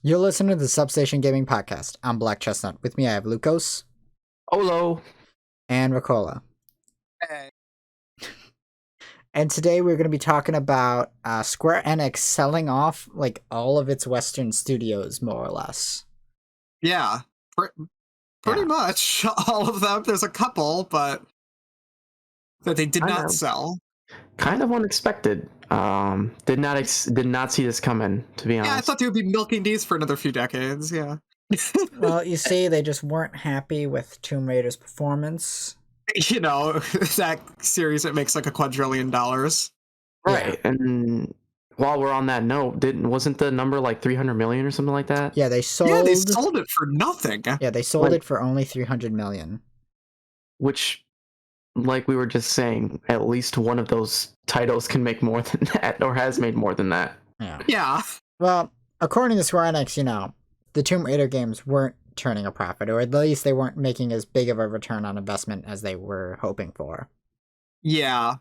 You're listening to the Substation Gaming Podcast. I'm Black Chestnut. With me, I have Lucos Hello. and Ricola. Hey. And today we're going to be talking about Square Enix selling off like all of its Western studios, more or less. Yeah, pretty much all of them. There's a couple, but that they did not sell. Kind of unexpected. Did not see this coming, to be honest. Yeah, I thought they would be milking these for another few decades. Yeah. Well, you see, they just weren't happy with Tomb Raider's performance. You know, that series that makes like $2 quadrillion. Right. Yeah. And while we're on that note, wasn't the number like 300 million or something like that? Yeah, they sold it for nothing. Yeah, they sold it for only 300 million. Which, like we were just saying, at least one of those titles can make more than that, or has made more than that. Yeah. Well, according to Square Enix, the Tomb Raider games weren't turning a profit, or at least they weren't making as big of a return on investment as they were hoping for. Yeah.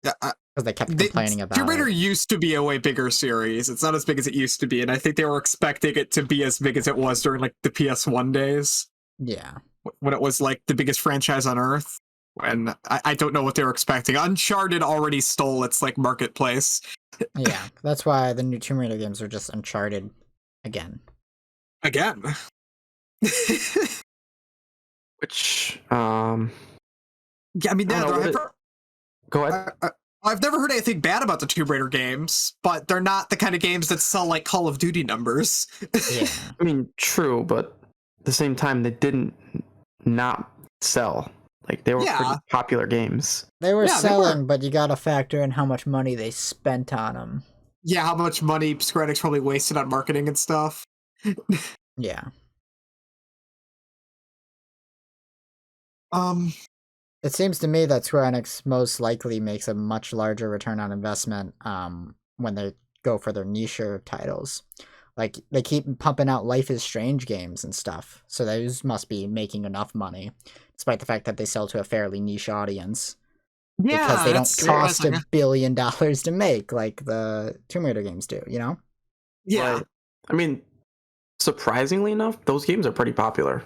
Because they kept complaining about Tomb Raider used to be a way bigger series. It's not as big as it used to be, and I think they were expecting it to be as big as it was during like the PS1 days. Yeah. When it was like the biggest franchise on Earth. And I don't know what they were expecting. Uncharted already stole its like marketplace. Yeah, that's why the new Tomb Raider games are just Uncharted again. Which, yeah, I mean, go ahead. I've never heard anything bad about the Tomb Raider games, but they're not the kind of games that sell like Call of Duty numbers. Yeah, I mean, true, but at the same time, they didn't not sell. Like, they were pretty popular games. They were selling, but you gotta factor in how much money they spent on them. Yeah, how much money Square Enix probably wasted on marketing and stuff. Yeah. It seems to me that Square Enix most likely makes a much larger return on investment when they go for their niche titles. Like, they keep pumping out Life is Strange games and stuff, so those must be making enough money, despite the fact that they sell to a fairly niche audience. Yeah, because they don't cost $1 billion to make like the Tomb Raider games do, you know? Yeah. But, I mean, surprisingly enough, those games are pretty popular.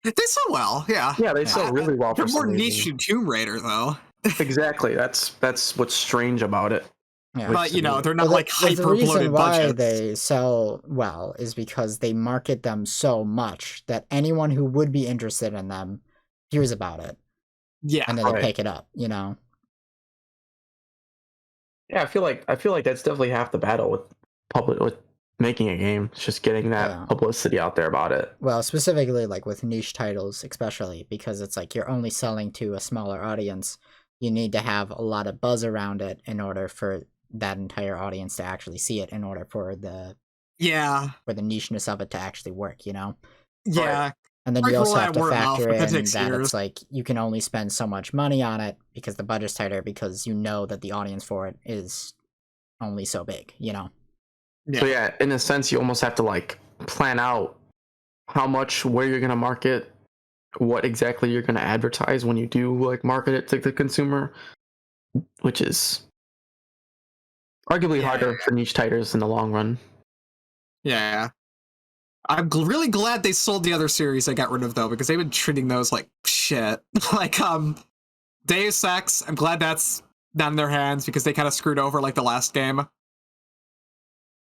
They sell well, yeah. Yeah, they sell really well. They're more niche than Tomb Raider, though. Exactly. That's what's strange about it. Yeah. But, they're not like hyper-bloated budgets. The reason why they sell well is because they market them so much that anyone who would be interested in them hears about it. Yeah. And then they pick it up, you know? Yeah, I feel like that's definitely half the battle with making a game. It's just getting that publicity out there about it. Well, specifically like with niche titles, especially because it's like you're only selling to a smaller audience. You need to have a lot of buzz around it in order for that entire audience to actually see it, in order for the nicheness of it to actually work, you know? Yeah. And then you also have to factor in that it's like you can only spend so much money on it because the budget's tighter, because you know that the audience for it is only so big, you know? Yeah. So yeah, in a sense, you almost have to like plan out how much, where you're going to market, what exactly you're going to advertise when you do like market it to the consumer, which is arguably harder for niche titles in the long run. Yeah. I'm really glad they sold the other series they got rid of, though, because they've been treating those like shit. Like, Deus Ex, I'm glad that's not in their hands because they kind of screwed over like the last game.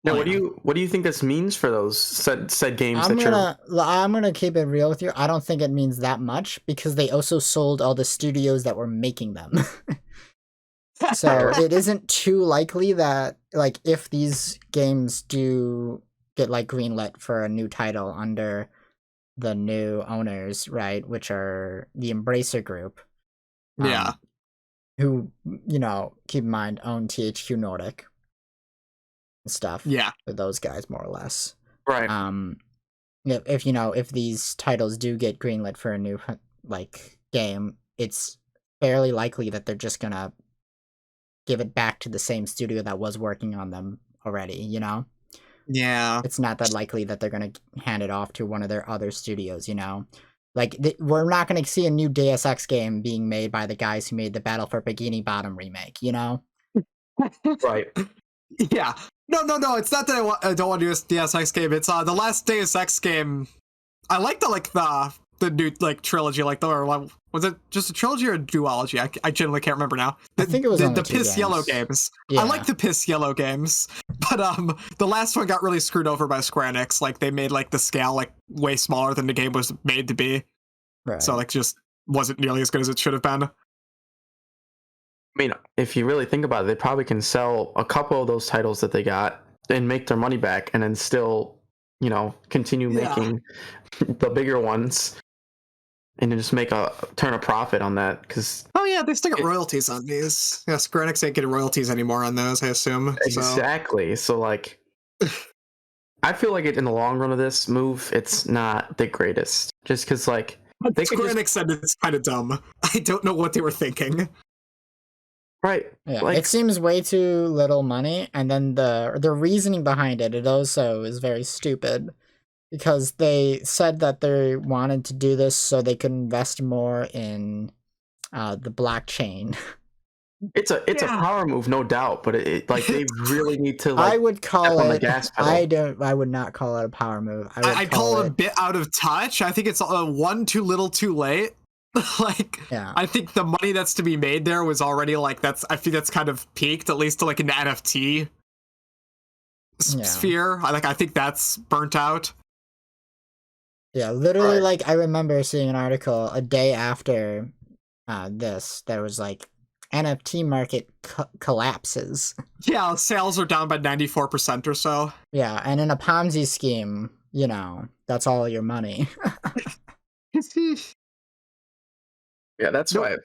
Now, what do you think this means for those said games? I'm gonna keep it real with you. I don't think it means that much, because they also sold all the studios that were making them. So it isn't too likely that, like, if these games do get like greenlit for a new title under the new owners, right, which are the Embracer Group, who, keep in mind, own THQ Nordic and stuff. Yeah, for those guys, more or less. Right. If these titles do get greenlit for a new like game, it's fairly likely that they're just gonna give it back to the same studio that was working on them already, you know? Yeah. It's not that likely that they're going to hand it off to one of their other studios, you know? Like, we're not going to see a new Deus Ex game being made by the guys who made the Battle for Bikini Bottom remake, you know? Right. Yeah. No. It's not that I don't want to do a Deus Ex game. It's the last Deus Ex game. I like the new like trilogy, like was it just a trilogy or a duology? I generally can't remember now. I think it was only the two piss games. yellow games. Yeah. I like the piss yellow games, but the last one got really screwed over by Square Enix. Like they made like the scale like way smaller than the game was made to be, Right. so like just wasn't nearly as good as it should have been. I mean, if you really think about it, they probably can sell a couple of those titles that they got and make their money back, and then still, continue making the bigger ones, and then just turn a profit on that. Because they still get royalties on these. Yeah, Square Enix ain't getting royalties anymore on those, I assume. exactly. So like, I feel like in the long run of this move, it's not the greatest. Just because like Square Enix said it's kind of dumb. I don't know what they were thinking. Right. Yeah, like, it seems way too little money, and then the reasoning behind it also is very stupid, because they said that they wanted to do this so they could invest more in the blockchain. It's a power move, no doubt, but it like they really need to. Like, I would call step on the it. gas pedal. I would not call it a power move. I'd call it a bit out of touch. I think it's one too little, too late. Like, yeah. I think the money that's to be made there was already like I think that's kind of peaked, at least to like in the NFT sphere. I think that's burnt out. Yeah, literally, like I remember seeing an article a day after this. There was like NFT market collapses. Yeah, sales are down by 94% or so. Yeah, and in a Ponzi scheme, that's all your money. Yeah, that's why,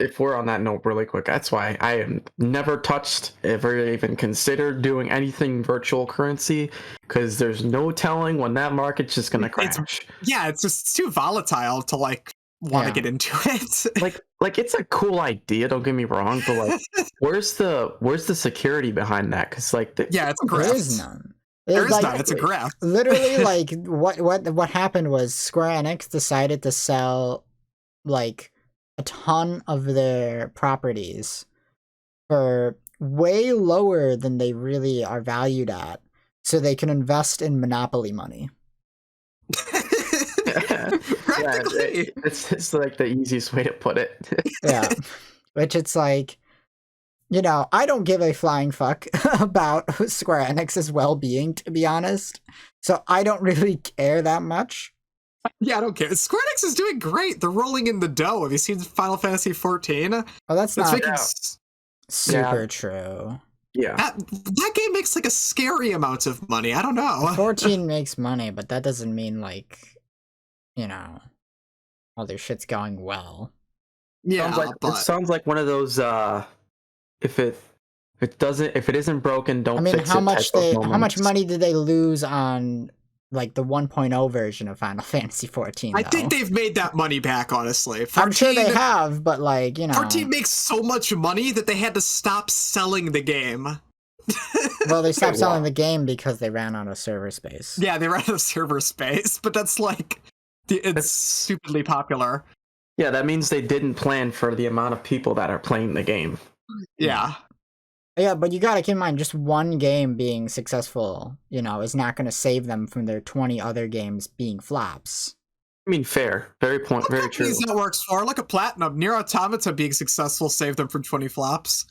if we're on that note really quick, that's why I have never touched, ever even considered doing anything virtual currency, because there's no telling when that market's just going to crash. It's just too volatile to like want to get into it. like it's a cool idea, don't get me wrong, but like where's the security behind that? Because like it's a grift. There is none. There is none. It's a grift. Literally, like what happened was Square Enix decided to sell like a ton of their properties for way lower than they really are valued at, so they can invest in monopoly money. Practically. It's like the easiest way to put it. Yeah, which it's like, I don't give a flying fuck about Square Enix's well-being, to be honest, so I don't really care that much. Yeah, I don't care. Square Enix is doing great. They're rolling in the dough. Have you seen Final Fantasy 14? Oh, that's not making super true. Yeah. That game makes like a scary amount of money. I don't know. 14 makes money, but that doesn't mean like, all their shit's going well. Yeah, it sounds like one of those if it isn't broken, don't fix it. How much money did they lose on like the 1.0 version of Final Fantasy 14? I think they've made that money back, honestly. 14, I'm sure they have, but like, 14 makes so much money that they had to stop selling the game. Well, they stopped selling the game because they ran out of server space. Yeah, they ran out of server space, but that's like, it's stupidly popular. Yeah, that means they didn't plan for the amount of people that are playing the game. Yeah. Yeah, but you gotta keep in mind, just one game being successful, is not gonna save them from their 20 other games being flops. I mean, fair. Very true. That works for. Look at Platinum. Nier Automata being successful saved them from 20 flops.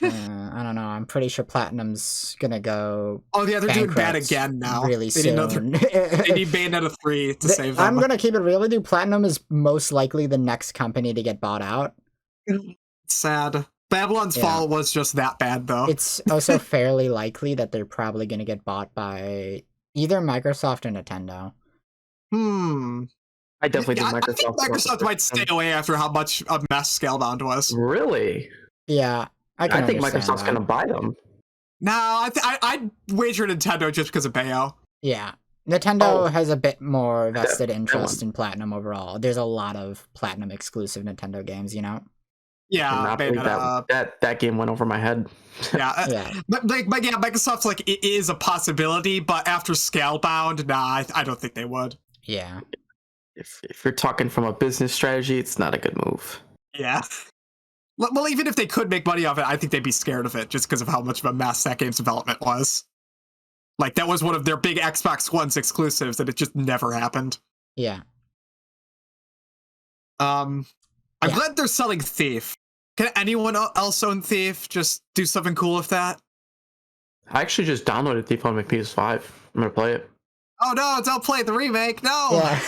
I don't know. I'm pretty sure Platinum's gonna go. Oh yeah, they're doing bad again now. Really soon. They need Bayonetta 3 to save them. I'm gonna keep it real with you. Platinum is most likely the next company to get bought out. Sad. Babylon's Fall was just that bad, though. It's also fairly likely that they're probably gonna get bought by either Microsoft or Nintendo. I definitely think Microsoft. I think Microsoft might stay away after how much a mess Scalebound was. Really? Yeah. I think Microsoft's going to buy them. No, I'd wager Nintendo just because of Bayo. Yeah. Nintendo has a bit more vested interest in Platinum overall. There's a lot of Platinum exclusive Nintendo games, Yeah, that game went over my head. Yeah. But Microsoft's like, it is a possibility, but after Scalebound, nah, I don't think they would. Yeah. If you're talking from a business strategy, it's not a good move. Yeah. Well, even if they could make money off it, I think they'd be scared of it just because of how much of a mess that game's development was. Like, that was one of their big Xbox One's exclusives, and it just never happened. Yeah. I'm glad they're selling Thief. Can anyone else own Thief? Just do something cool with that? I actually just downloaded Thief on my PS5. I'm gonna play it. Oh no, don't play the remake. No! Yeah.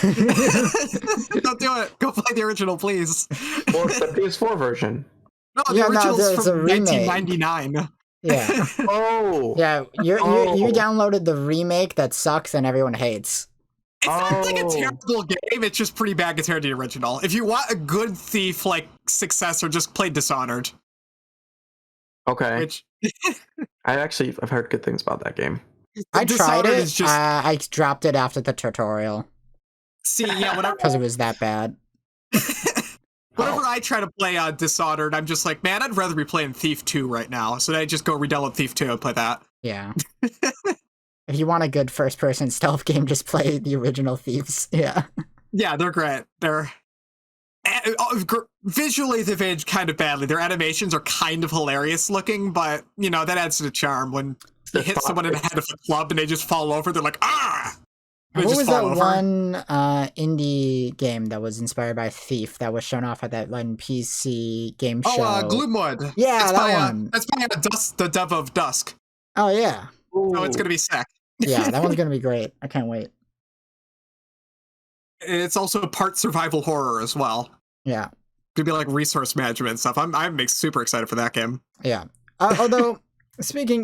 Don't do it. Go play the original, please. Well, it's the PS4 version. No, the original's from 1999. Yeah. Oh. Yeah, you downloaded the remake that sucks and everyone hates. It's not like a terrible game, it's just pretty bad compared to the original. If you want a good Thief like successor, just play Dishonored. Okay. Which I've heard good things about that game. I tried it. I dropped it after the tutorial. See, yeah, whatever. Because it was that bad. Whenever I try to play Dishonored, I'm just like, man, I'd rather be playing Thief 2 right now. So then I just go re-download Thief 2 and play that. Yeah. If you want a good first-person stealth game, just play the original Thieves. Yeah. Yeah, they're great. They're visually they've aged kind of badly. Their animations are kind of hilarious looking, but you know that adds to the charm. When you hit someone in the head of a club and they just fall over, they're like, ah! What was that one indie game that was inspired by Thief that was shown off at that one PC game show? Oh, Gloomwood. Yeah, that one. That's by the Dev of Dusk. Oh, yeah. Ooh. Oh, it's going to be sick. Yeah, that one's going to be great. I can't wait. It's also part survival horror as well. Yeah. Could be like resource management and stuff. I'm super excited for that game. Yeah. Although,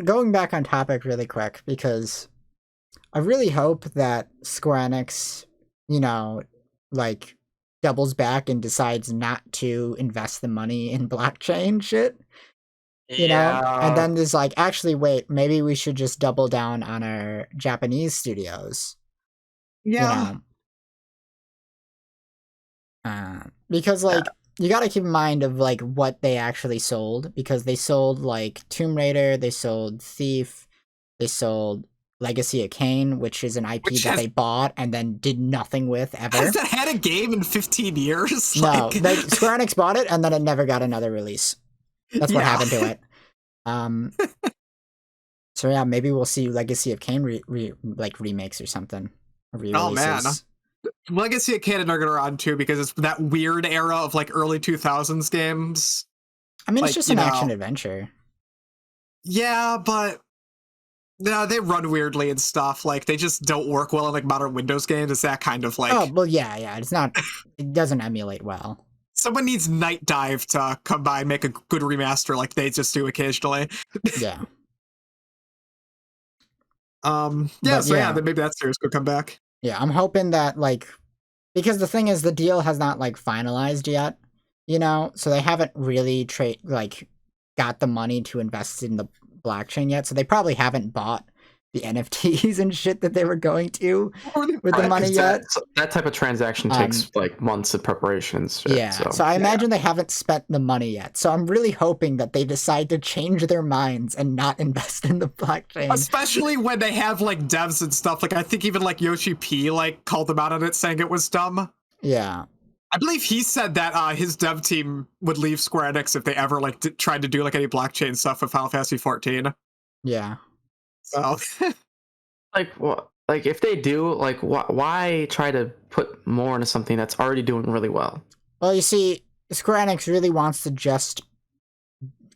going back on topic really quick, because I really hope that Square Enix, you know, like, doubles back and decides not to invest the money in blockchain shit. You know? And then there's like, actually, wait, maybe we should just double down on our Japanese studios. Yeah. You know? Because, like, you gotta keep in mind of, like, what they actually sold. Because they sold, like, Tomb Raider, they sold Thief, they sold Legacy of Kain, which is an IP that they bought and then did nothing with ever. Has that had a game in 15 years? No, Square Enix bought it and then it never got another release. That's what happened to it. So yeah, maybe we'll see Legacy of Kain remakes or something. Oh man, Legacy of Kain are gonna run too because it's that weird era of like early 2000s games. I mean, it's just an action adventure. Yeah, but no, they run weirdly and stuff. Like they just don't work well in like modern Windows games. It's that kind of like. Oh well, yeah. It's not. It doesn't emulate well. Someone needs Night Dive to come by and make a good remaster like they just do occasionally. Yeah. Then maybe that series could come back. Yeah, I'm hoping that, like, because the thing is the deal has not like finalized yet, you know, so they haven't really got the money to invest in the blockchain yet, so they probably haven't bought the NFTs and shit that they were going to with the money yet. That type of transaction takes like months of preparations. Yeah, so I imagine they haven't spent the money yet. So I'm really hoping that they decide to change their minds and not invest in the blockchain. Especially when they have like devs and stuff. Like I think even like Yoshi P like called them out on it saying it was dumb. Yeah. I believe he said that his dev team would leave Square Enix if they ever like tried to do like any blockchain stuff with Final Fantasy 14. Yeah. So, like, what? Like, if they do, like, why try to put more into something that's already doing really well? Well, you see, Square Enix really wants to just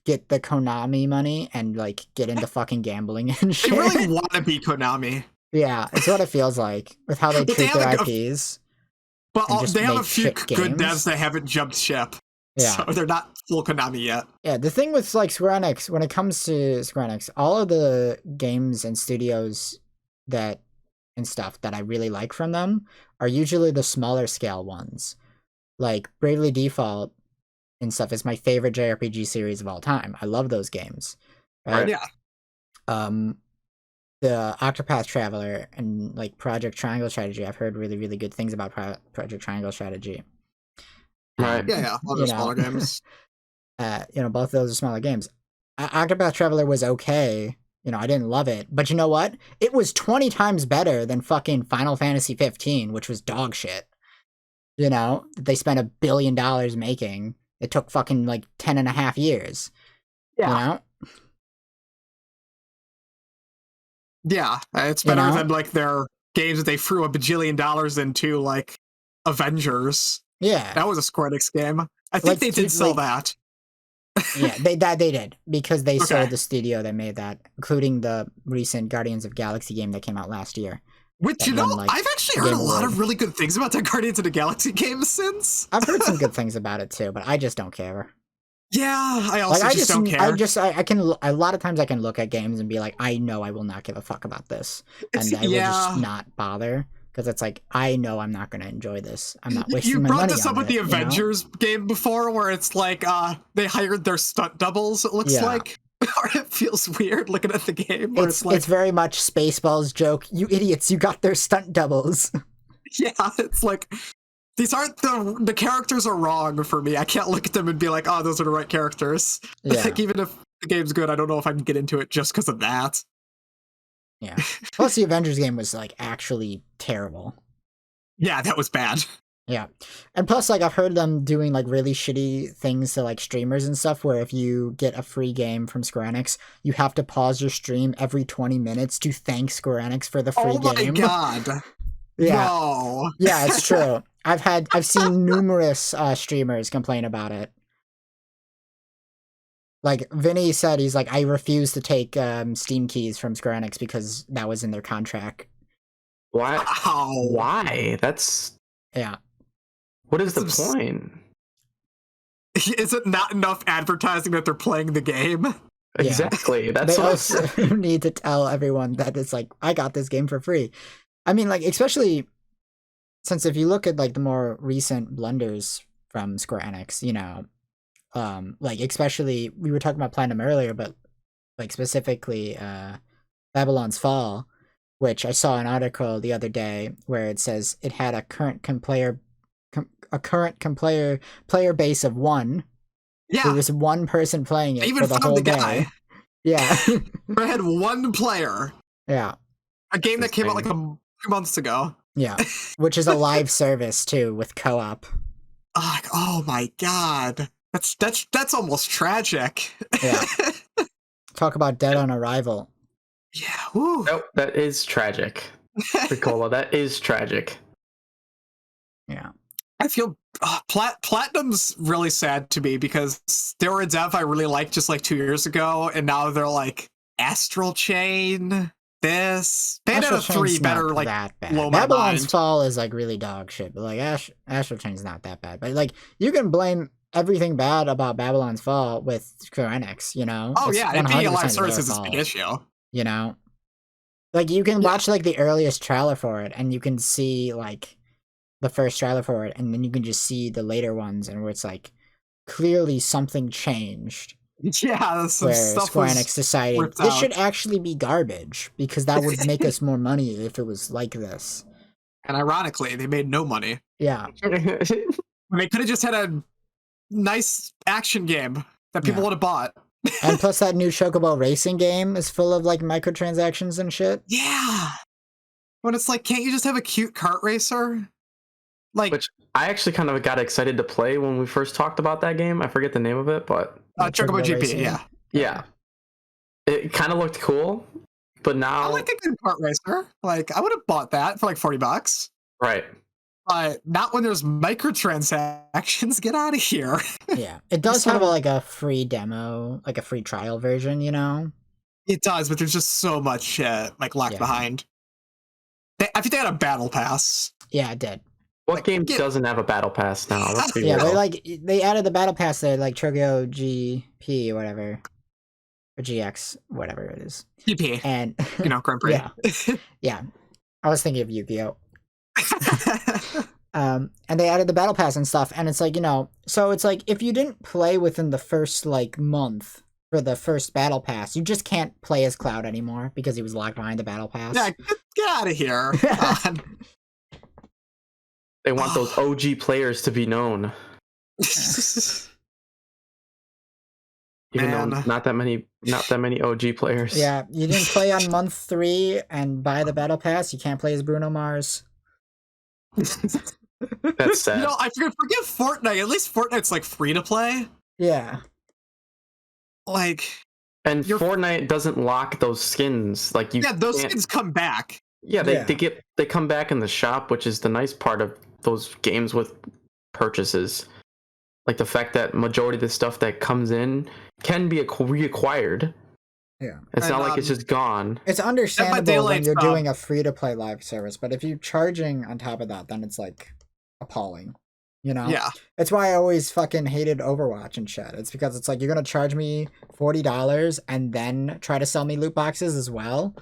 get the Konami money and like get into fucking gambling and shit. They really want to be Konami. Yeah, it's what it feels like with how they treat their IPs. But they have a few good devs that haven't jumped ship. Yeah. So they're not full Konami yet. Yeah, the thing with like Square Enix, when it comes to Square Enix, all of the games and studios and stuff that I really like from them are usually the smaller scale ones. Like Bravely Default and stuff is my favorite JRPG series of all time. I love those games. Right? Yeah. The Octopath Traveler and like Project Triangle Strategy, I've heard really, really good things about Project Triangle Strategy. Right. Yeah. All those smaller games. Both of those are smaller games. Octopath Traveler was okay. I didn't love it. But you know what? It was 20 times better than fucking Final Fantasy 15, which was dog shit. They spent $1 billion making. It took fucking like 10.5 years. Yeah. You know? Yeah, it's You better know? than like their games that they threw $1 bajillion into, like Avengers. Yeah. That was a Square Enix game. I think Like, they did dude, sell like- that. Yeah, they did because they Okay. sold the studio that made that, including the recent Guardians of Galaxy game that came out last year. Which, that you know, won, like, I've actually heard Game a lot Award. of really good things about the Guardians of the Galaxy game since. I've heard some good things about it too, but I just don't care. Yeah, I also Like, just don't care. I can a lot of times I can look at games and be like, I know I will not give a fuck about this, and I will just not bother because it's like I know I'm not going to enjoy this. I'm not wasting You my brought money this up on with the it, you know? Avengers game before, where it's like they hired their stunt doubles. It looks Yeah. like, or it feels weird looking at the game. Where it's like, It's very much Spaceballs joke. You idiots! You got their stunt doubles. yeah, it's like these aren't the characters are wrong for me. I can't look at them and be like, oh, those are the right characters. Yeah. Like, even if the game's good, I don't know if I can get into it just because of that. Yeah. Plus, the Avengers game was like actually terrible. Yeah, that was bad. Yeah. And plus, like, I've heard them doing like really shitty things to like streamers and stuff where if you get a free game from Square Enix, you have to pause your stream every 20 minutes to thank Square Enix for the free game. Oh my god. Yeah. No. Yeah, it's true. I've seen numerous streamers complain about it. Like Vinny said, he's like, I refuse to take Steam keys from Square Enix because that was in their contract. Why? Wow. Why? That's Yeah. what is the That's point? Is it not enough advertising that they're playing the game? Yeah. Exactly. That's They what also need to tell everyone that it's like, I got this game for free. I mean, like, especially since if you look at like the more recent blunders from Square Enix, you know, like especially we were talking about Platinum earlier, but like specifically Babylon's Fall, which I saw an article the other day where it says it had a current player base of 1. Yeah. There was one person playing it I even for the found whole the day. guy. Yeah. I had one player. Yeah. A game that came out like 2 months ago. Yeah. Which is a live service too with co-op. Oh my god. That's almost tragic. Yeah. Talk about dead on arrival. Yeah. Woo. Nope, that is tragic. Ricola, that is tragic. Yeah. I feel Platinum's really sad to me because they were a dev I really liked just like 2 years ago, and now they're like Astral Chain. This Bayonetta 3 better like that bad. blow my Babylon's mind. Fall is like really dog shit, but like Astral Chain's not that bad. But like you can blame everything bad about Babylon's Fall with Square Enix, you know? Oh It's yeah, it being a 100% live their services is a fault, big issue. you know? Like you can watch like the earliest trailer for it and you can see like the first trailer for it and then you can just see the later ones and where it's like clearly something changed. Yeah, some Where stuff Square was Enix decided ripped this out. should actually be garbage because that would make us more money if it was like this. And ironically, they made no money. Yeah, They could have just had a nice action game that people Yeah. would have bought. and plus that new Chocobo racing game is full of like microtransactions and shit. Yeah. When it's like, can't you just have a cute kart racer? Like, Which I actually kind of got excited to play when we first talked about that game. I forget the name of it, but Chocobo GP, Racing. yeah. yeah, it kind of looked cool. But I now, like a good kart racer. Like, I would have bought that for like $40. right? But not when there's microtransactions. Get out of here. Yeah, it does Sort have of- like a free demo, like a free trial version, you know? It does, but there's just so much shit like left Yeah. behind. I think they had a battle pass. Yeah, it did. What Like, game get- doesn't have a battle pass now? Let's be Yeah, real. they added the battle pass there, like Chogyo GP or whatever, or GX, whatever it is, GP, and you know, Grand Prix. yeah, yeah. I was thinking of Yu-Gi-Oh. And they added the battle pass and stuff, and it's like, you know, so it's like if you didn't play within the first like month for the first battle pass, you just can't play as Cloud anymore because he was locked behind the battle pass. Yeah, get out of here. They want those OG players to be known, even though Man. not that many OG players. Yeah, you didn't play on month 3 and buy the battle pass, you can't play as Bruno Mars. That's sad. I forget Fortnite. At least Fortnite's like free to play. Yeah. Like, and Fortnite doesn't lock those skins. Like you. Yeah, those can't... skins come back. Yeah, they come back in the shop, which is the nice part of those games with purchases. Like the fact that majority of the stuff that comes in can be reacquired. Yeah. It's not like it's just gone. It's understandable when you're doing a free-to-play live service, but if you're charging on top of that, then it's like appalling. Yeah. It's why I always fucking hated Overwatch and shit. It's because it's like you're gonna charge me $40 and then try to sell me loot boxes as well.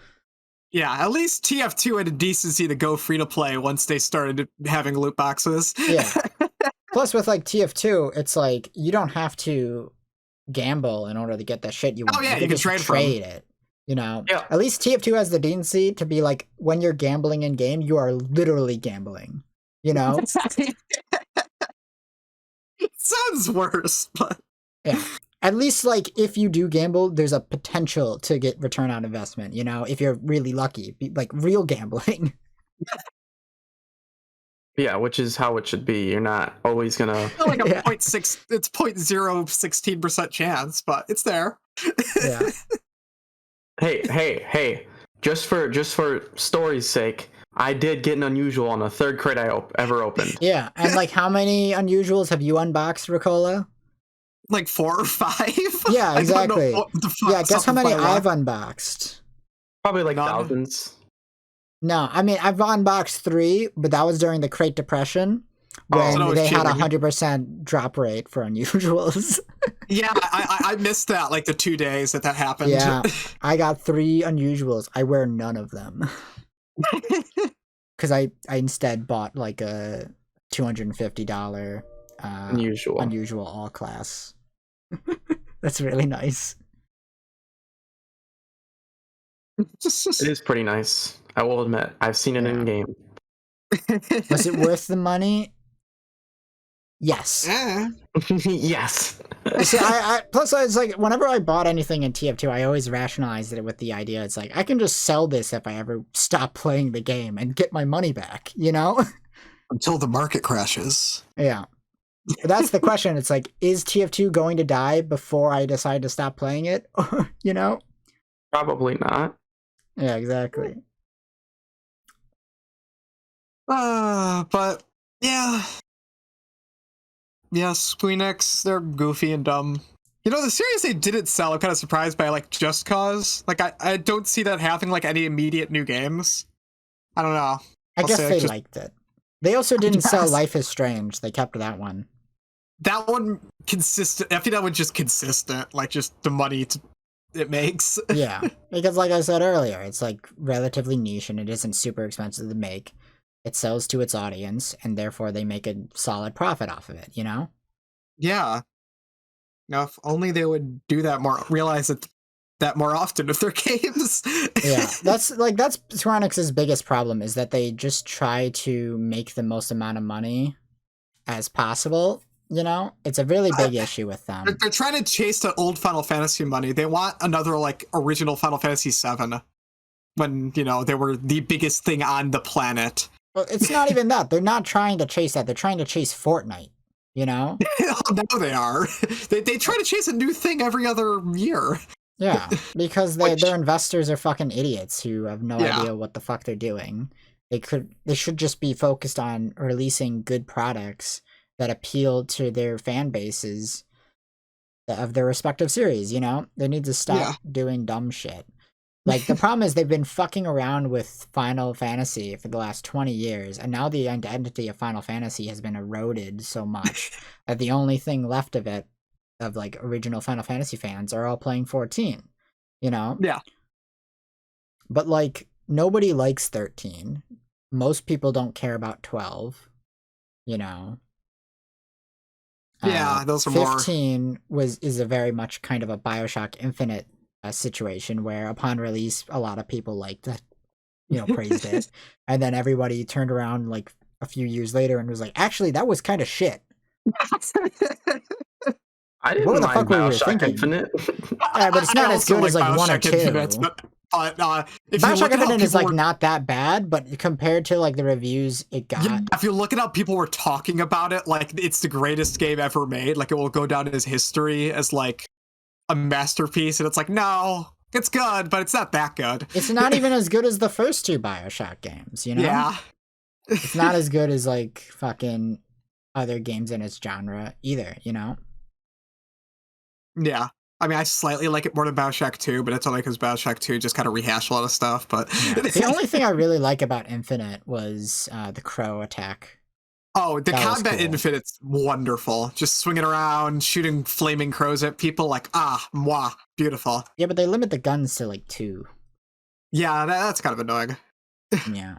Yeah, at least TF2 had a decency to go free to play once they started having loot boxes. Yeah. Plus, with like TF2, it's like you don't have to gamble in order to get that shit you want. Oh yeah, you can trade it. Yeah. Yeah. At least TF2 has the decency to be like, when you're gambling in game, you are literally gambling. It sounds worse, but yeah. At least like if you do gamble, there's a potential to get return on investment. If you're really lucky, like real gambling. Yeah, which is how it should be. You're not always gonna like a 0.6. It's 0.016% chance, but it's there. Yeah. Hey! Just for story's sake, I did get an unusual on the third crate I ever opened. Yeah, and like how many unusuals have you unboxed, Ricola? Like 4 or 5. Yeah, exactly. Yeah, guess how many I've unboxed? Probably like thousands. No, I mean, I've unboxed 3, but that was during the Crate Depression when they had 100% drop rate for unusuals. Yeah, I missed that, like the 2 days that happened. Yeah, I got 3 unusuals. I wear none of them. Because I instead bought like a $250 unusual all class. That's really nice. It is pretty nice. I will admit, I've seen it in game. Was it worth the money? Yes. Yes. See, plus it's like whenever I bought anything in TF2, I always rationalized it with the idea it's like I can just sell this if I ever stop playing the game and get my money back, Until the market crashes. Yeah. That's the question. It's like, is TF2 going to die before I decide to stop playing it? Probably not. Yeah, exactly. But yeah. Yes, Square Enix, they're goofy and dumb. The series they didn't sell, I'm kind of surprised by, like, Just Cause. Like, I don't see that having, like, any immediate new games. I don't know. I guess they liked it. They also didn't sell Life is Strange. They kept that one. That one consistent. I think that one's just consistent. Like, just the money it makes. Yeah, because like I said earlier, it's like relatively niche and it isn't super expensive to make. It sells to its audience, and therefore they make a solid profit off of it, Yeah. Now, if only they would do that more, realize that more often with their games. Yeah, that's Square Enix's biggest problem is that they just try to make the most amount of money as possible. It's a really big issue with them. They're trying to chase the old Final Fantasy money. They want another like original Final Fantasy VII when they were the biggest thing on the planet. Well, it's not even that. They're not trying to chase that. They're trying to chase Fortnite. No, they are. They try to chase a new thing every other year. Yeah, because their investors are fucking idiots who have no idea what the fuck they're doing. They should just be focused on releasing good products that appeal to their fan bases of their respective series, They need to stop doing dumb shit. Like, the problem is they've been fucking around with Final Fantasy for the last 20 years, and now the identity of Final Fantasy has been eroded so much that the only thing left of it, of, like, original Final Fantasy fans, are all playing 14, Yeah. But, like, nobody likes 13. Most people don't care about 12, Yeah, those are 15 is a very much kind of a BioShock Infinite situation where upon release a lot of people liked it, praised it, and then everybody turned around like a few years later and was like, actually that was kind of shit. I didn't mind BioShock Infinite. Yeah, but it's not as good as like 1 or 2. But if you Bioshock look at how Infinite is people like were, not that bad, but compared to like the reviews it got, yeah, if you look at how people were talking about it, like it's the greatest game ever made, like it will go down as history as like a masterpiece, and it's like, no, it's good, but it's not that good. it's not even as good as the first two Bioshock games, you know? Yeah. It's not as good as like fucking other games in its genre either, you know? Yeah. I mean, I slightly like it more than Bioshock 2, but it's only because Bioshock 2 just kind of rehashed a lot of stuff. But Yeah. The only thing I really like about Infinite was the crow attack. oh, the That was combat cool. in Infinite's wonderful. Just swinging around, shooting flaming crows at people, like, moi, beautiful. Yeah, but they limit the guns to like 2. Yeah, that's kind of annoying. Yeah.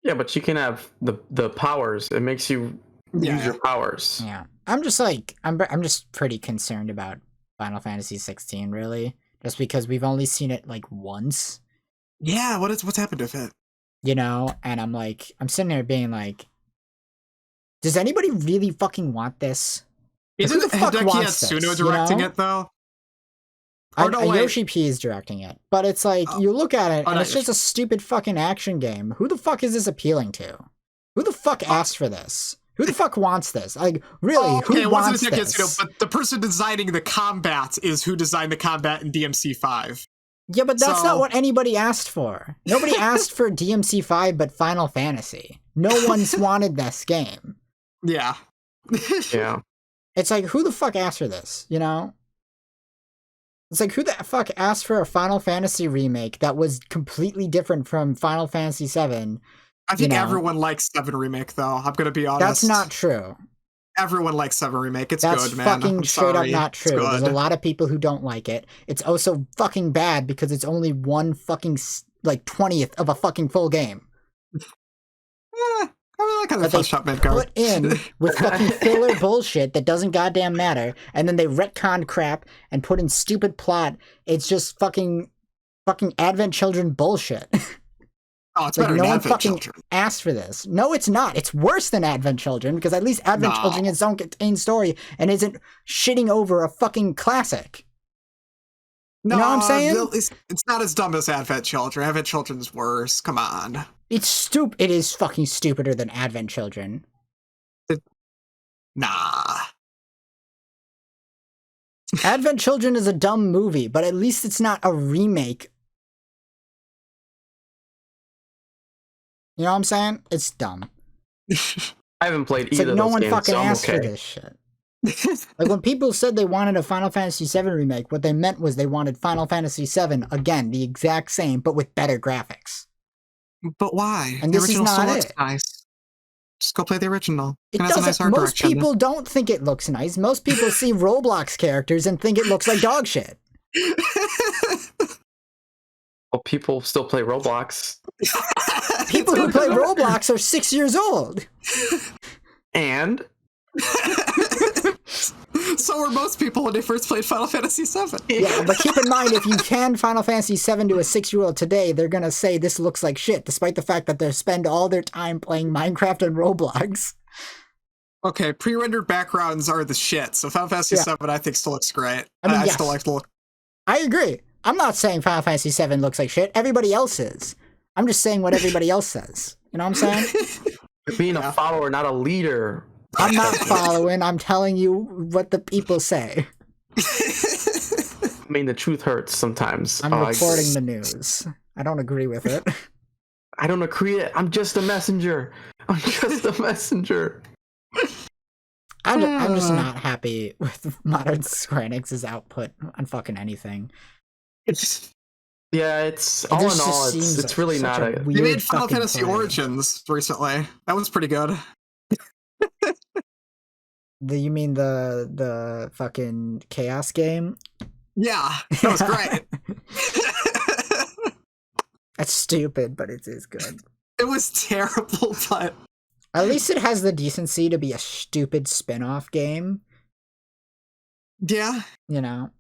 Yeah, but you can have the powers. It makes you use your powers. Yeah. I'm just pretty concerned about Final Fantasy 16, really. Just because we've only seen it like once, Yeah, what's happened to it? you know? And I'm sitting there being like, does anybody really fucking want this? Like, who Isn't the fuck Hideki wants Atsuno this, you directing know? it, though? Or no, wait. Yoshi P is directing it, but it's like you look at it and it's just a stupid fucking action game. Who the fuck is this appealing to? Who the fuck asked for this? Who the fuck wants this? Like, really, who wants Hideki this? Atsuno, but the person designing the combat is who designed the combat in DMC5. Yeah, but that's So- not what anybody asked for. Nobody asked for DMC5 but Final Fantasy. No one's wanted this game. Yeah. Yeah. It's like, who the fuck asked for this, you know? It's like, who the fuck asked for a Final Fantasy remake that was completely different from Final Fantasy VII? I think everyone likes 7 Remake, though. I'm going to be honest. That's not true. Everyone likes 7 Remake. It's That's good, man. fucking I'm straight sorry. up not true. It's There's a good. lot of people who don't like it. It's also fucking bad because it's only one fucking, like, 20th of a fucking full game. I really like how they That they fleshed out Midgard. put in with fucking filler bullshit that doesn't goddamn matter, and then they retcon crap and put in stupid plot. It's just fucking Advent Children bullshit. Oh, it's Like, better no than one Advent fucking Children. asked for this. No, it's not. It's worse than Advent Children, because at least Advent No. Children is its own contained story and isn't shitting over a fucking classic. No, You know what I'm saying? It's not as dumb as Advent Children. Advent Children's worse. Come on. It's stupid. It is fucking stupider than Advent Children. Nah. Advent Children is a dumb movie, but at least it's not a remake. You know what I'm saying? It's dumb. I haven't played It's either like no of those one games, fucking so I'm asked okay. for this shit. Like, when people said they wanted a Final Fantasy VII remake, what they meant was they wanted Final Fantasy VII, again, the exact same, but with better graphics. But why? And the this is original still not looks it. nice. Just go play the original. It has a nice doesn't. art Most direction. people don't think it looks nice. Most people see Roblox characters and think it looks like dog shit. Well, people still play Roblox. People who play Roblox are 6 years old. And So were most people when they first played Final Fantasy VII. Yeah, but keep in mind, if you hand Final Fantasy VII to a 6-year-old today, they're gonna say this looks like shit, despite the fact that they spend all their time playing Minecraft and Roblox. Okay, pre-rendered backgrounds are the shit. So Final Fantasy Yeah. VII, I think, still looks great. I mean, I yes. still like the look. I agree. I'm not saying Final Fantasy VII looks like shit. Everybody else is. I'm just saying what everybody else says. You know what I'm saying? you're being a follower, not a leader. I'm not following. I'm telling you what the people say. I mean, the truth hurts sometimes. I'm reporting the news. I don't agree with it. I don't agree. I'm just a messenger. I'm just a messenger. I'm just not happy with modern Square Enix's output on fucking anything. Yeah, it's It all in just all, seems it's really such not a a. weird They made Final fucking Fantasy play. Origins recently. That was pretty good. You mean the fucking Chaos game? Yeah, that was great. That's stupid, but it is good. It was terrible, but At least it has the decency to be a stupid spin-off game, yeah. you know?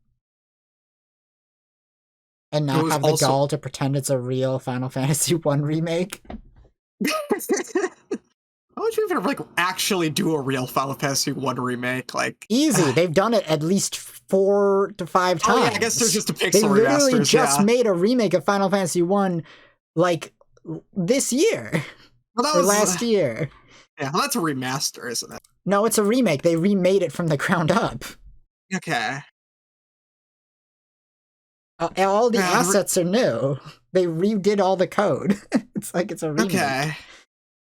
And It not was have the also- gall to pretend it's a real Final Fantasy 1 remake. Oh, would you even like actually do a real Final Fantasy 1 remake? Like Easy. They've done it at least 4 to 5 times. Oh yeah, I guess there's just a pixel They literally remasters, just yeah. made a remake of Final Fantasy 1 like this year Well, that or was last year. Yeah, well, that's a remaster, isn't it? No, it's a remake. They remade it from the ground up. Okay. All the Yeah, assets are new. They redid all the code. It's like it's a remake. Okay.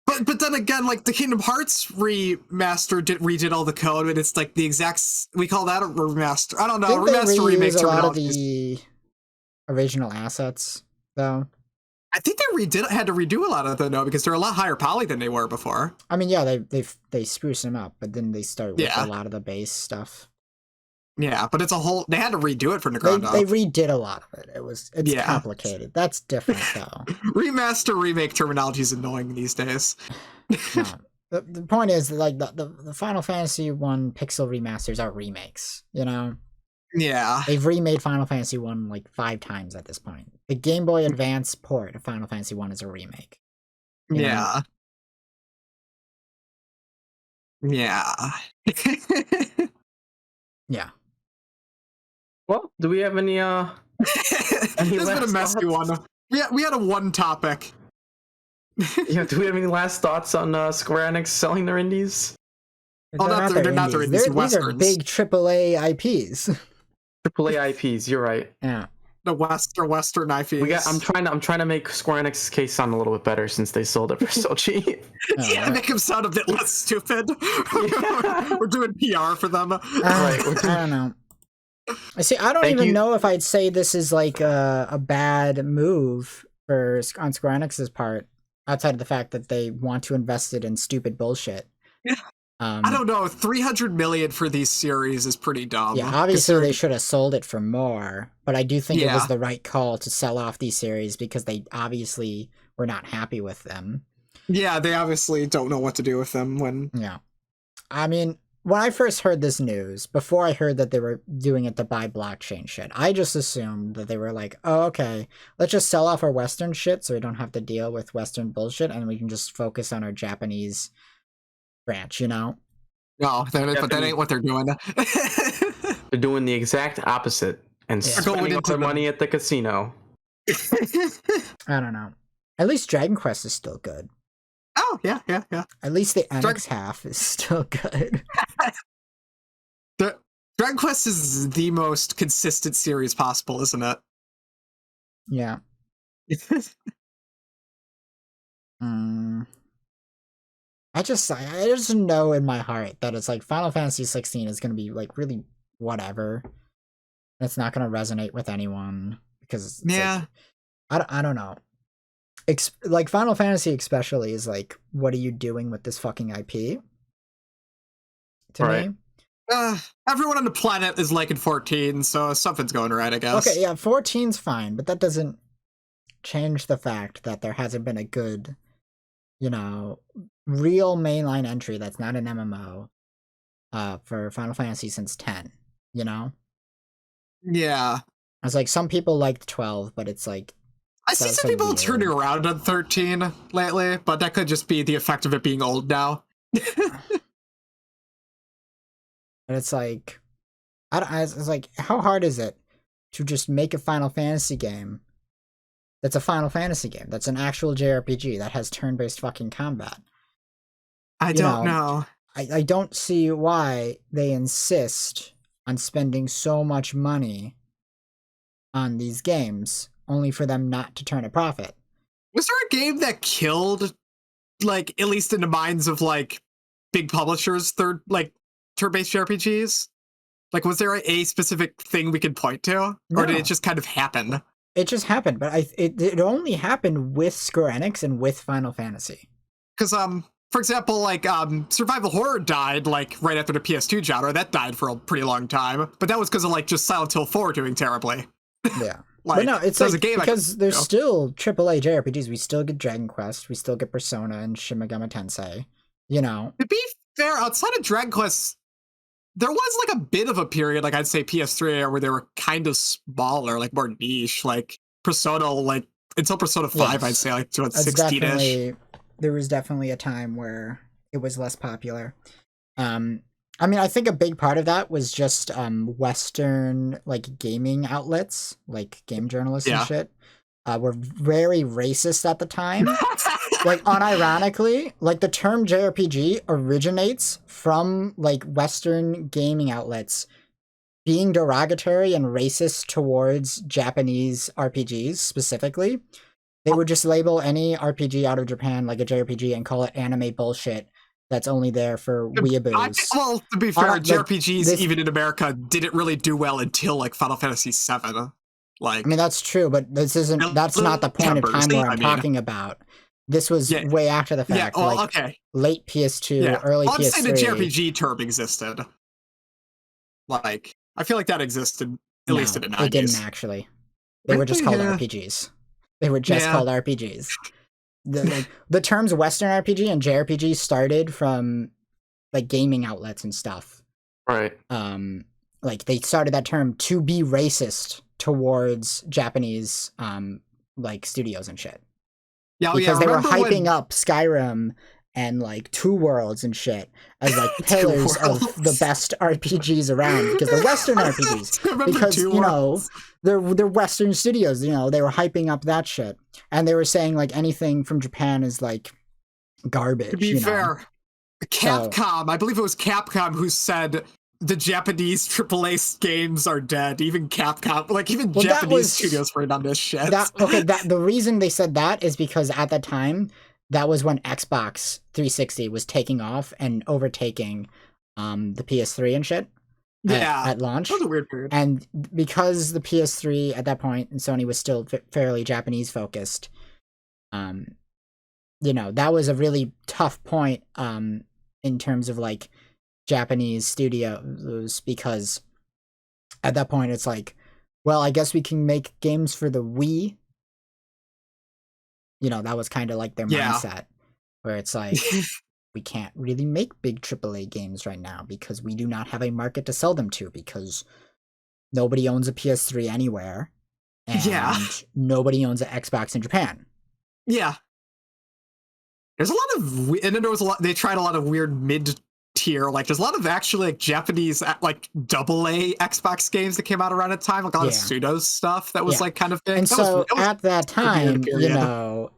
But then again, like the Kingdom Hearts remaster redid all the code, and it's like the exact. We call that a remaster. I don't know. Didn't they Remaster remake reuse a lot of terminology. the original assets though? I think they had to redo a lot of them though, because they're a lot higher poly than they were before. I mean, yeah, they spruced them up, but then they started with Yeah. a lot of the base stuff. Yeah, but it's a whole. They had to redo it from the ground up. They redid a lot of it. It's Yeah. complicated. That's different though. Remaster remake terminology is annoying these days. No. The point is like the Final Fantasy 1 pixel remasters are remakes, you know? Yeah. They've remade Final Fantasy 1 like 5 times at this point. The Game Boy Advance port of Final Fantasy 1 is a remake. You know? Yeah. Yeah. Yeah. Well, do we have any It's been a last messy thoughts? one. We had a one topic. Yeah, do we have any last thoughts on Square Enix selling their indies? Oh, they're not their indies, These are Westerns. big AAA IPs. AAA IPs, you're right. Yeah. The Western IPs. I'm trying to make Square Enix's case sound a little bit better since they sold it for so cheap. Oh, Yeah, make him sound a bit less stupid. Yeah. We're doing PR for them. Right, I don't know. I see. I don't Thank even you. know if I'd say this is like a bad move on Square Enix's part, outside of the fact that they want to invest it in stupid bullshit. Yeah. I don't know. 300 million for these series is pretty dumb. Yeah, obviously they should have sold it for more, but I do think it was Yeah. the right call to sell off these series because they obviously were not happy with them. Yeah, they obviously don't know what to do with them when. Yeah. I mean, when I first heard this news, before I heard that they were doing it to buy blockchain shit, I just assumed that they were like, oh, okay, let's just sell off our Western shit so we don't have to deal with Western bullshit and we can just focus on our Japanese branch, you know? No, but that ain't what they're doing. They're doing the exact opposite and Yeah. spending Going all into their the- money at the casino. I don't know. At least Dragon Quest is still good. Oh, yeah. At least the NX half is still good. Dragon Quest is the most consistent series possible, isn't it? Yeah. I just know in my heart that it's like Final Fantasy 16 is gonna be like really whatever. It's not gonna resonate with anyone because it's Yeah. like, I don't know. Like Final Fantasy especially is like, what are you doing with this fucking IP? To Right. me. Everyone on the planet is liking 14, so something's going right, I guess. Okay, yeah, 14's fine, but that doesn't change the fact that there hasn't been a good, you know, real mainline entry that's not an MMO for Final Fantasy since 10, you know? Yeah. It's like some people liked 12, but it's like I see That's some so people weird. turning around on 13 lately, but that could just be the effect of it being old now. and it's like it's like how hard is it to just make a Final Fantasy game that's a Final Fantasy game, that's an actual JRPG that has turn-based fucking combat? I You don't know, know. I don't see why they insist on spending so much money on these games only for them not to turn a profit. Was there a game that killed, like, at least in the minds of, like, big publishers, turn-based RPGs? Like, was there a specific thing we could point to? Or did No. it just kind of happen? It just happened, but it only happened with Square Enix and with Final Fantasy. Because, for example, like, survival horror died, like, right after the PS2 genre. That died for a pretty long time. But that was because of, like, just Silent Hill 4 doing terribly. Yeah. Like, But no, it's there's like, a game because there's still AAA JRPGs. We still get Dragon Quest, we still get Persona and Shin Megami Tensei, you know? To be fair, outside of Dragon Quest, there was like a bit of a period, like I'd say PS3, where they were kind of smaller, like more niche, like Persona, like until Persona 5, Yes. I'd say, like That's 16-ish. definitely, there was definitely a time where it was less popular. I mean, I think a big part of that was just Western like gaming outlets, like game journalists and Yeah. shit, were very racist at the time. Like unironically, like the term JRPG originates from like Western gaming outlets being derogatory and racist towards Japanese RPGs specifically. They would just label any RPG out of Japan like a JRPG and call it anime bullshit that's only there for weeaboos. Well, to be fair, Like, JRPGs this- even in America didn't really do well until like Final Fantasy VII. Like, I mean, that's true, but this isn't. That's not the point of time where I'm talking about. This was way after the fact. Yeah, well, like, okay. Late PS2, early I'm PS3. saying the JRPG term existed. Like, I feel like that existed at least in the 90s. It didn't actually. They were just called RPGs. They were just called RPGs. The terms Western RPG and JRPG started from like gaming outlets and stuff. Right. Like they started that term to be racist towards Japanese like studios and shit. Yeah, because they were hyping up Skyrim and like Two Worlds and shit as like pillars of the best RPGs around, because the Western RPGs, because you know they're Western studios, you know, they were hyping up that shit, and they were saying like anything from Japan is like garbage. To be fair, Capcom, I believe it was Capcom who said the Japanese AAA games are dead. Even Capcom, like even Japanese studios were in on this shit. The reason they said that is because at that time, that was when Xbox 360 was taking off and overtaking the PS3 and shit. At launch. That was a weird period. And because the PS3 at that point and Sony was still fairly Japanese focused, you know, that was a really tough point in terms of like Japanese studios, because at that point it's like, well, I guess we can make games for the Wii. You know, that was kind of like their mindset, where it's like, we can't really make big AAA games right now because we do not have a market to sell them to, because nobody owns a PS3 anywhere, and nobody owns an Xbox in Japan. Yeah. There's a lot of, and then there was a lot, they tried a lot of weird mid-tier, like there's a lot of actually like Japanese like AA Xbox games that came out around that time, like a lot of pseudo stuff that was like kind of big. And so at that time, you know,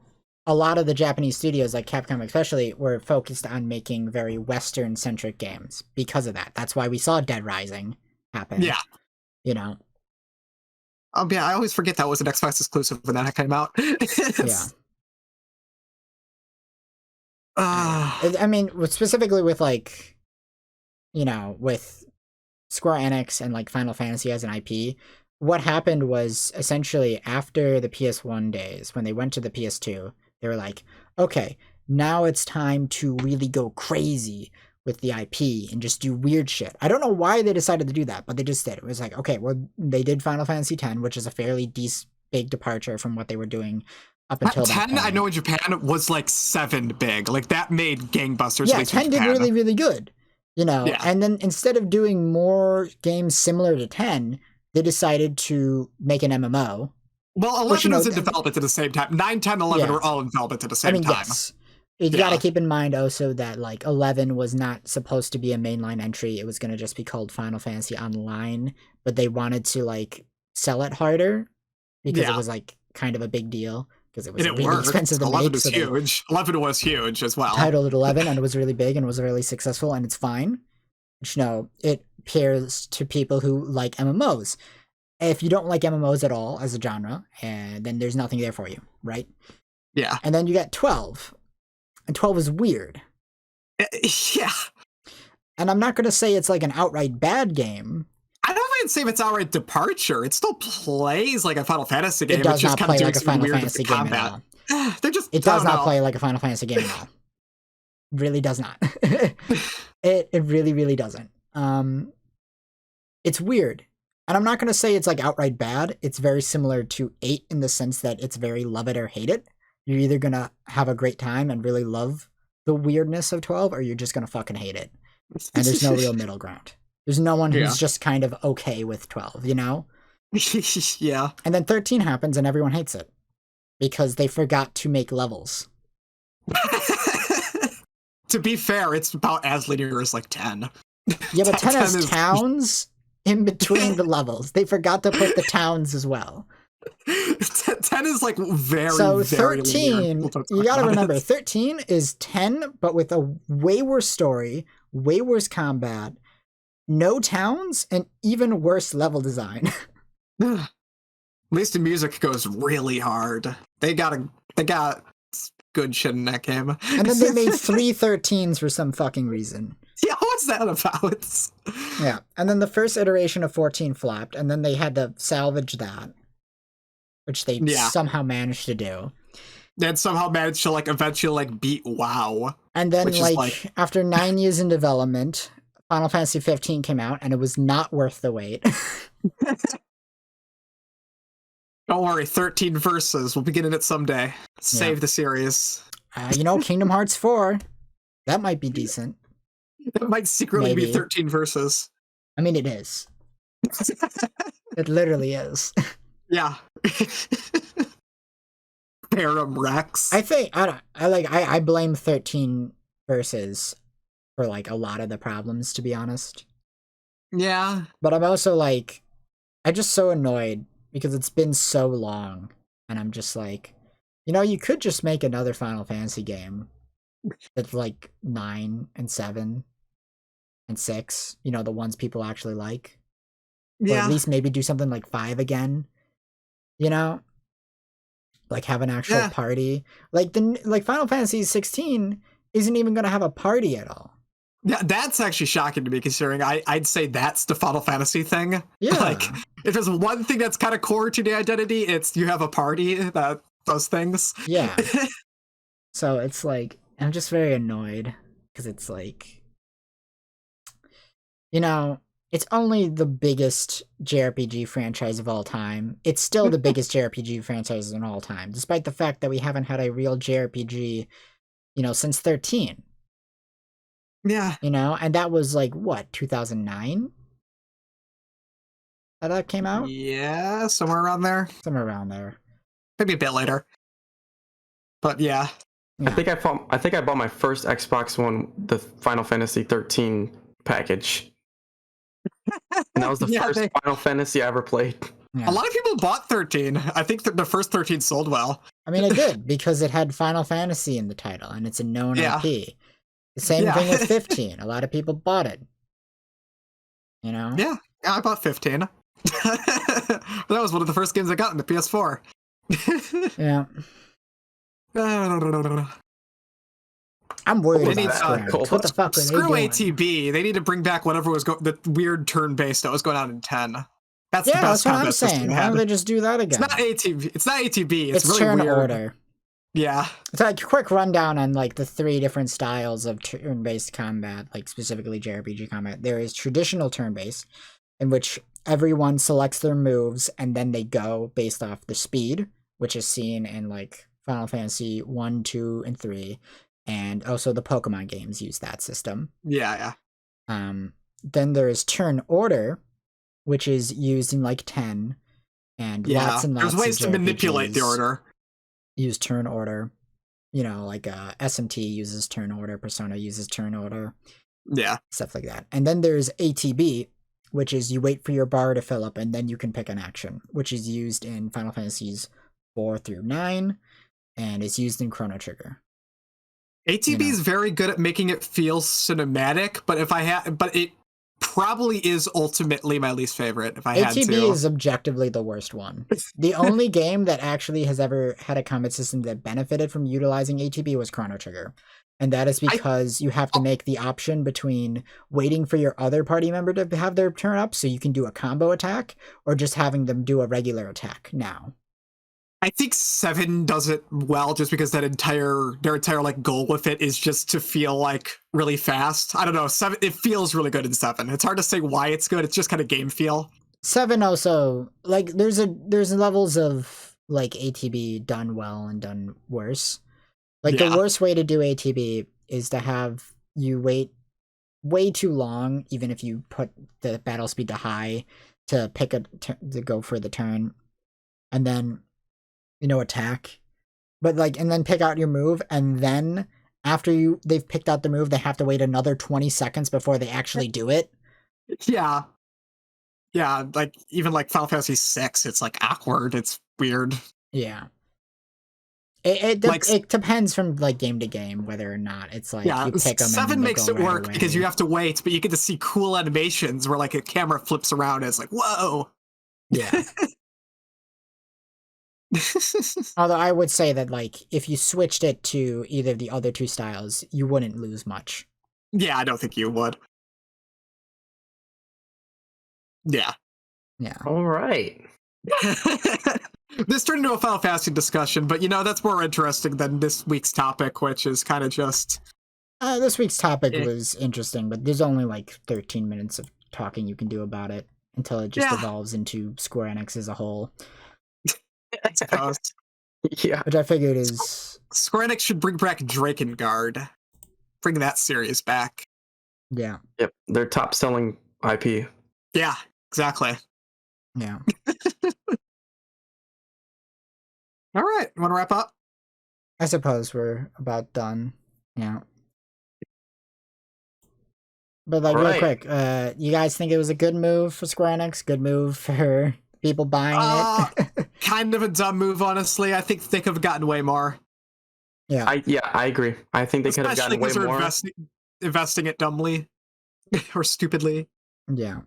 a lot of the Japanese studios, like Capcom especially, were focused on making very Western-centric games because of that. That's why we saw Dead Rising happen. Yeah. You know? Yeah, I always forget that was an Xbox exclusive when that came out. I mean, specifically with like, you know, with Square Enix and like Final Fantasy as an IP, what happened was essentially after the PS1 days, when they went to the PS2, they were like, okay, now it's time to really go crazy with the IP and just do weird shit. I don't know why they decided to do that, but they just did. It was like, okay, well, they did Final Fantasy X, which is a fairly big departure from what they were doing up until that 10, point. I know in Japan was like 7 big. Like that made gangbusters. Yeah, 10 did really, really good. You know, and then instead of doing more games similar to 10, they decided to make an MMO. Well, 11 was in development at the same time. 9, 10, 11 were all in development at the same time. Yes. You gotta keep in mind also that like 11 was not supposed to be a mainline entry. It was gonna just be called Final Fantasy Online, but they wanted to like sell it harder because it was like kind of a big deal. Because it was really expensive to 11 make. Was huge. 11 was huge as well. Titled it 11, and it was really big and was really successful, and it's fine. But, you know, it appeals to people who like MMOs. If you don't like MMOs at all as a genre, then there's nothing there for you, right? Yeah. And then you get 12, and 12 is weird. Yeah. And I'm not going to say it's like an outright bad game. I don't even say if it's outright departure. It still plays like a Final Fantasy game. It does not play like a Final Fantasy game at all. It does not play like a Final Fantasy game at all. Really does not. It really, really doesn't. It's weird. And I'm not going to say it's like outright bad. It's very similar to 8 in the sense that it's very love it or hate it. You're either going to have a great time and really love the weirdness of 12, or you're just going to fucking hate it. And there's no real middle ground. There's no one who's just kind of okay with 12, you know? Yeah. And then 13 happens and everyone hates it. Because they forgot to make levels. To be fair, it's about as linear as like 10. Yeah, but 10 has is- towns in between the levels. They forgot to put the towns as well. 10 is like very, So very 13, linear. you gotta remember, 13 is 10, but with a way worse story, way worse combat, no towns, and even worse level design. At least the music goes really hard. They got good shit in that game. And then they made 3 13s for some fucking reason. Yeah, what's that about? Yeah, and then the first iteration of 14 flopped, and then they had to salvage that, which they somehow managed to do. Then somehow managed to like eventually like beat WoW. And then like after 9 years in development, Final Fantasy 15 came out, and it was not worth the wait. Don't worry, 13 verses. We'll be getting it someday. Save the series. You know, Kingdom Hearts 4, that might be decent. It might secretly be 13 verses. I mean, it is. It literally is. Yeah. Param Rex. I think I blame 13 verses for like a lot of the problems, to be honest. Yeah. But I'm also like, I'm just so annoyed because it's been so long, and I'm just like, you know, you could just make another Final Fantasy game that's like 9 and 7 and 6, you know, the ones people actually like. Or at least maybe do something like 5 again, you know? Like have an actual party. Like Final Fantasy 16 isn't even going to have a party at all. Yeah, that's actually shocking to me, considering I'd say that's the Final Fantasy thing. Yeah. Like, if there's one thing that's kind of core to the identity, it's you have a party, those things. Yeah. So it's like, I'm just very annoyed, because it's like, you know, it's only the biggest JRPG franchise of all time. It's still the biggest JRPG franchise in all time, despite the fact that we haven't had a real JRPG, you know, since 13. Yeah. You know, and that was like, what, 2009? That came out? Yeah, somewhere around there. Somewhere around there. Maybe a bit later. But yeah. I think I bought my first Xbox One, the Final Fantasy 13 package. And that was the first Final Fantasy I ever played. Yeah. A lot of people bought 13. I think the first 13 sold well. I mean, it did, because it had Final Fantasy in the title, and it's a known IP. The same thing with 15. A lot of people bought it. You know? Yeah, I bought 15. That was one of the first games I got in the PS4. Yeah. I'm worried about Square. What the fuck are they doing? Screw ATB. They need to bring back whatever was the weird turn-based that was going on in 10. That's the best that's what I'm saying. Why don't they just do that again? It's not ATB. It's not ATB. It's really turn weird. order. Yeah. It's like a quick rundown on like the 3 different styles of turn-based combat, like specifically JRPG combat. There is traditional turn-based, in which everyone selects their moves and then they go based off the speed, which is seen in like Final Fantasy 1, 2, and 3. And also the Pokemon games use that system. Yeah. Then there is turn order, which is used in like 10, and lots and lots. There's ways to manipulate the order. Use turn order. You know, like SMT uses turn order, Persona uses turn order. Yeah. Stuff like that. And then there's ATB, which is you wait for your bar to fill up and then you can pick an action, which is used in Final Fantasies 4 through 9, and is used in Chrono Trigger. ATB is very good at making it feel cinematic, but it probably is ultimately my least favorite if I had to. ATB is objectively the worst one. The only game that actually has ever had a combat system that benefited from utilizing ATB was Chrono Trigger. And that is because you have to make the option between waiting for your other party member to have their turn up so you can do a combo attack, or just having them do a regular attack now. I think 7 does it well, just because their entire like goal with it is just to feel like really fast. I don't know, 7, it feels really good in 7. It's hard to say why it's good. It's just kind of game feel. 7 also, like there's levels of like ATB done well and done worse. Like the worst way to do ATB is to have you wait way too long, even if you put the battle speed to high, to pick to go for the turn, and then attack, but like, and then pick out your move, and then after they've picked out the move, they have to wait another 20 seconds before they actually do it. Yeah. Yeah, like even like Final Fantasy VI, it's like awkward. It's weird. Yeah. It depends from like game to game whether or not it's like you pick them. 7 makes it work away. because you have to wait, but you get to see cool animations where like a camera flips around and it's like, whoa. Yeah. Although I would say that like if you switched it to either of the other two styles, you wouldn't lose much. Yeah, I don't think you would. Yeah. Yeah. All right. This turned into a Final Fantasy discussion, but you know, that's more interesting than this week's topic, which is kind of just... This week's topic was interesting, but there's only like 13 minutes of talking you can do about it until it just evolves into Square Enix as a whole. I suppose. Yeah. Which I figured is... Square Enix should bring back Drakengard. Bring that series back. Yeah. Yep. Their top selling IP. Yeah, exactly. Yeah. All right. You want to wrap up? I suppose we're about done. Yeah. But like real quick, you guys think it was a good move for Square Enix? Good move for people buying it? Kind of a dumb move, honestly. I think they could have gotten way more. Yeah. I agree. I think they could have gotten way more. Investing it dumbly or stupidly. Yeah.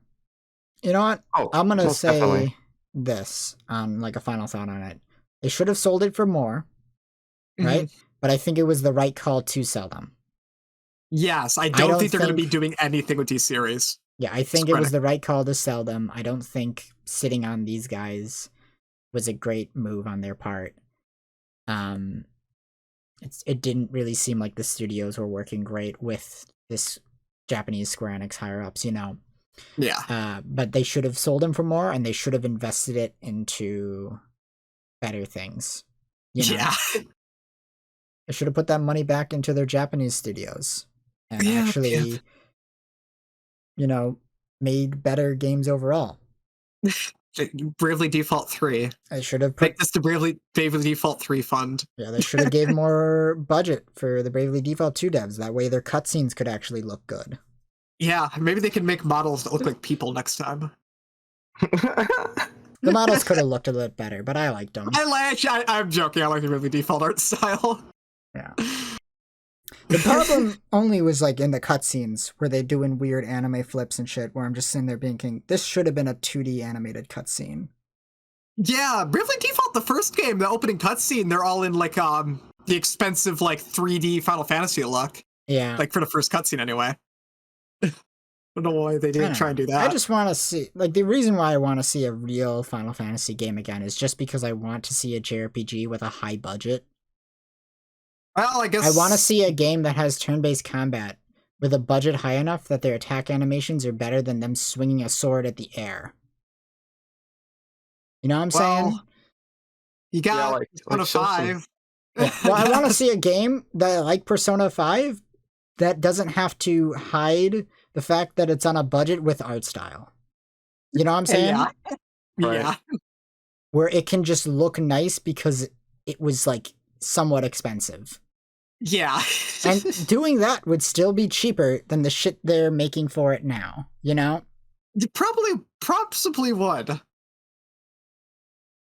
You know what? Oh, I'm gonna say definitely. this on like a final thought on it. They should have sold it for more, right? But I think it was the right call to sell them. Yes, I don't think they're going to be doing anything with these series. Yeah, I think it was the right call to sell them. I don't think sitting on these guys was a great move on their part. It didn't really seem like the studios were working great with this Japanese Square Enix higher ups, you know. Yeah. But they should have sold them for more, and they should have invested it into better things. You know? Yeah. They should have put that money back into their Japanese studios and actually, you know, made better games overall. Bravely Default 3. I should have make this the Bravely Default 3 fund. Yeah, they should have gave more budget for the Bravely Default 2 devs. That way their cutscenes could actually look good. Yeah, maybe they can make models that look like people next time. The models could have looked a little better, but I liked them. I'm joking. I like the Bravely Default art style. Yeah. The problem only was like in the cutscenes where they're doing weird anime flips and shit, where I'm just sitting there thinking, this should have been a 2D animated cutscene. Yeah, Bravely Default, the first game, the opening cutscene, they're all in like the expensive like 3D Final Fantasy look. Yeah. Like for the first cutscene anyway. I don't know why they didn't try and do that. I just want to see, like, the reason why I want to see a real Final Fantasy game again is just because I want to see a JRPG with a high budget. Well, I guess I want to see a game that has turn-based combat with a budget high enough that their attack animations are better than them swinging a sword at the air. You know what I'm saying? You got Persona 5. Yeah. Well, I want to see a game that, like Persona 5, that doesn't have to hide the fact that it's on a budget with art style. You know what I'm saying? Yeah. Right. Yeah. Where it can just look nice because it was, like, somewhat expensive. Yeah. And doing that would still be cheaper than the shit they're making for it now, you know? You possibly would.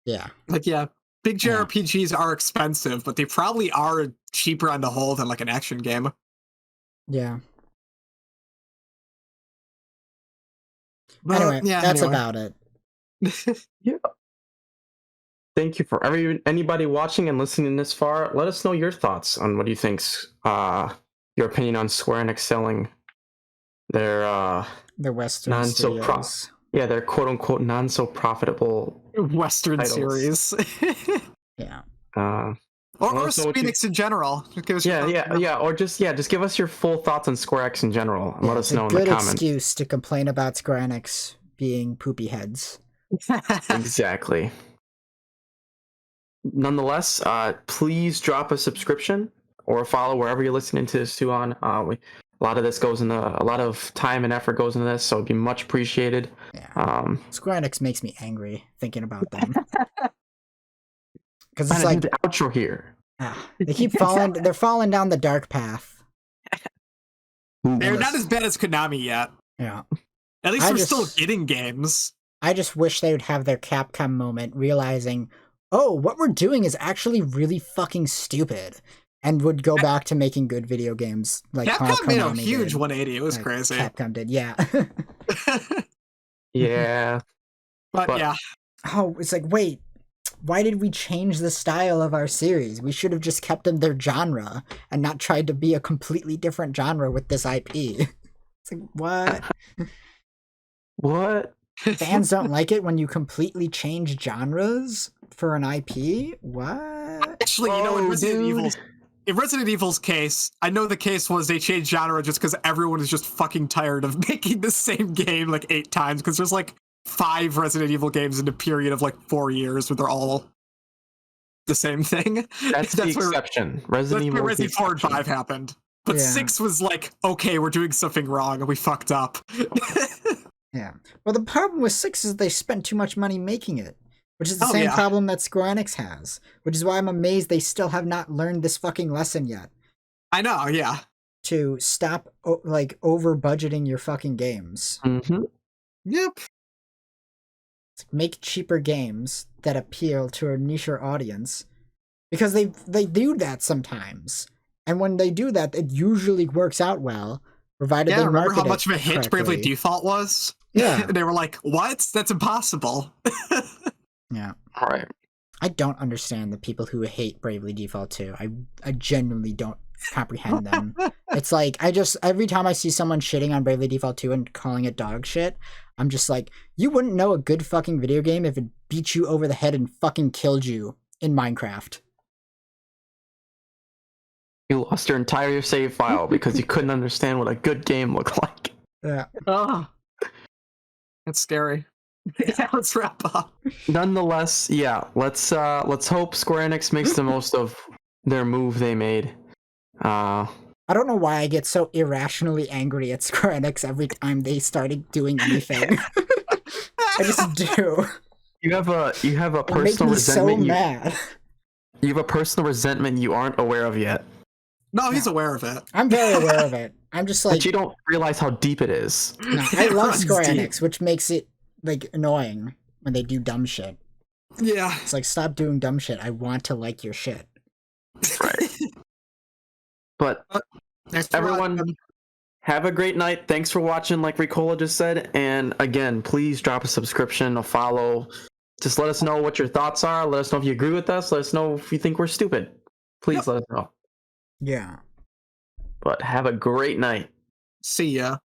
Yeah. Like, yeah, big JRPGs are expensive, but they probably are cheaper on the whole than like an action game. Yeah. But, anyway, that's about it. Yeah. Thank you for anybody watching and listening this far. Let us know your thoughts on what do you think's your opinion on Square Enix selling their Western studios. Their quote unquote non so profitable Western titles. series. Yeah. Or Phoenix in general. Or just give us your full thoughts on Square Enix in general and let us know in the comments. Good excuse to complain about Square Enix being poopy heads. Exactly. Nonetheless, please drop a subscription or a follow wherever you're listening to this on. A lot of this goes into a lot of time and effort goes into this, so it'd be much appreciated. Yeah. Square Enix makes me angry thinking about them. Because it's like the outro here. They keep falling. They're falling down the dark path. They're not as bad as Konami yet. Yeah. At least we're still getting games. I just wish they would have their Capcom moment, realizing, oh, what we're doing is actually really fucking stupid, and would go back to making good video games. Like Capcom made a Konami huge did. 180. It was crazy. Capcom did, yeah. Yeah. But yeah. Oh, it's like, wait, why did we change the style of our series? We should have just kept in their genre and not tried to be a completely different genre with this IP. It's like, what? What? Fans don't like it when you completely change genres for an IP? What? Actually, you know, in Resident Evil's case, I know the case was they changed genre just because everyone is just fucking tired of making the same game like 8 times, because there's like 5 Resident Evil games in a period of like 4 years where they're all the same thing. That's the exception. Resident Evil. Resident 4 and 5 happened. But 6 was like, okay, we're doing something wrong and we fucked up. Yeah. Well, the problem with 6 is they spent too much money making it, which is the same problem that Square Enix has, which is why I'm amazed they still have not learned this fucking lesson yet. I know, yeah. To stop, like, over-budgeting your fucking games. Mm-hmm. Yep. Make cheaper games that appeal to a niche audience, because they do that sometimes. And when they do that, it usually works out well, provided they remember market how much of a hit correctly. Bravely Default was? Yeah. They were like, what? That's impossible. Yeah. All right. I don't understand the people who hate Bravely Default 2. I genuinely don't comprehend them. It's like, every time I see someone shitting on Bravely Default 2 and calling it dog shit, I'm just like, you wouldn't know a good fucking video game if it beat you over the head and fucking killed you in Minecraft. You lost your entire save file because you couldn't understand what a good game looked like. Yeah. Oh. That's scary. Yeah, let's wrap up. Nonetheless, yeah, let's hope Square Enix makes the most of their move they made. I don't know why I get so irrationally angry at Square Enix every time they started doing anything. I just do. You have a personal make me resentment. So mad. You have a personal resentment you aren't aware of yet. No, he's aware of it. I'm very aware of it. I'm just like, but you don't realize how deep it is. No, I love Square Enix, which makes it like annoying when they do dumb shit. Yeah. It's like, stop doing dumb shit. I want to like your shit. Right. But everyone, have a great night. Thanks for watching, like Ricola just said. And again, please drop a subscription, a follow. Just let us know what your thoughts are. Let us know if you agree with us. Let us know if you think we're stupid. Please let us know. Yeah. But have a great night. See ya.